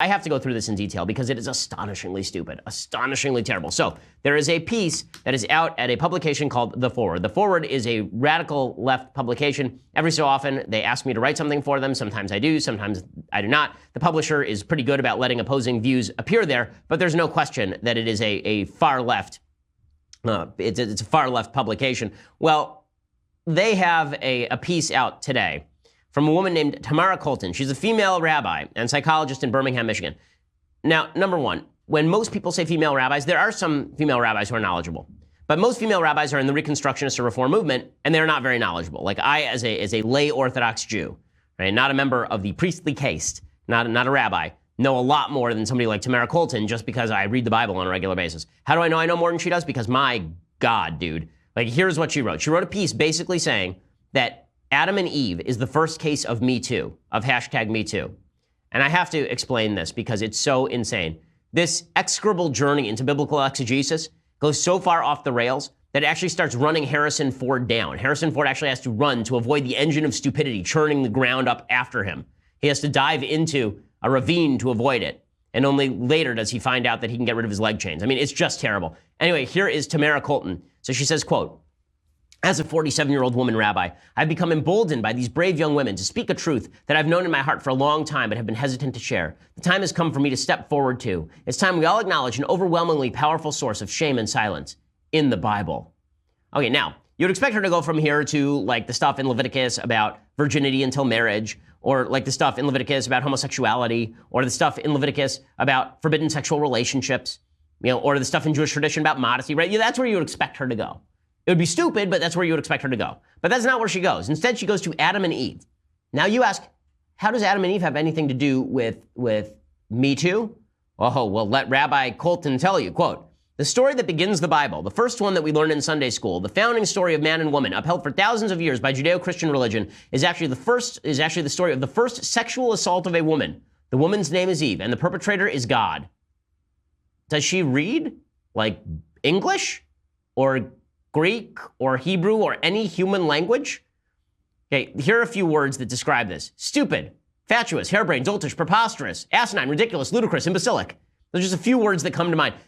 I have to go through this in detail because it is astonishingly stupid, astonishingly terrible. So there is a piece that is out at a publication called The Forward. The Forward is a radical left publication. Every so often, they ask me to write something for them. Sometimes I do, sometimes I do not. The publisher is pretty good about letting opposing views appear there, but there's no question that it is a far left, it's a far left publication. Well, they have a piece out today from a woman named Tamara Colton. She's a female rabbi and psychologist in Birmingham, Michigan. Now, number one, when most people say female rabbis, there are some female rabbis who are knowledgeable. But most female rabbis are in the Reconstructionist or Reform movement, and they're not very knowledgeable. Like I, as a lay Orthodox Jew, right, not a member of the priestly caste, not a rabbi, know a lot more than somebody like Tamara Colton just because I read the Bible on a regular basis. How do I know I know more than she does? Because my God, dude. Like, here's what she wrote. She wrote a piece basically saying that Adam and Eve is the first case of Me Too, of hashtag Me Too. And I have to explain this because it's so insane. This execrable journey into biblical exegesis goes so far off the rails that it actually starts running Harrison Ford down. Harrison Ford actually has to run to avoid the engine of stupidity churning the ground up after him. He has to dive into a ravine to avoid it. And only later does he find out that he can get rid of his leg chains. I mean, it's just terrible. Anyway, here is Tamara Colton. So she says, quote, "As a 47-year-old woman rabbi, I've become emboldened by these brave young women to speak a truth that I've known in my heart for a long time but have been hesitant to share. The time has come for me to step forward too. It's time we all acknowledge an overwhelmingly powerful source of shame and silence in the Bible." Okay, now, you'd expect her to go from here to like the stuff in Leviticus about virginity until marriage, or like the stuff in Leviticus about homosexuality, or the stuff in Leviticus about forbidden sexual relationships, or the stuff in Jewish tradition about modesty, right? Yeah, that's where you would expect her to go. It would be stupid, but that's where you would expect her to go. But that's not where she goes. Instead, she goes to Adam and Eve. Now you ask, how does Adam and Eve have anything to do with Me Too? Oh, well, let Rabbi Colton tell you, quote, "The story that begins the Bible, the first one that we learn in Sunday school, the founding story of man and woman, upheld for thousands of years by Judeo-Christian religion, is actually the story of the first sexual assault of a woman. The woman's name is Eve, and the perpetrator is God." Does she read, like, English? Or Greek? Or Hebrew? Or any human language? Okay, here are a few words that describe this. Stupid, fatuous, harebrained, doltish, preposterous, asinine, ridiculous, ludicrous, imbecilic. There's just a few words that come to mind.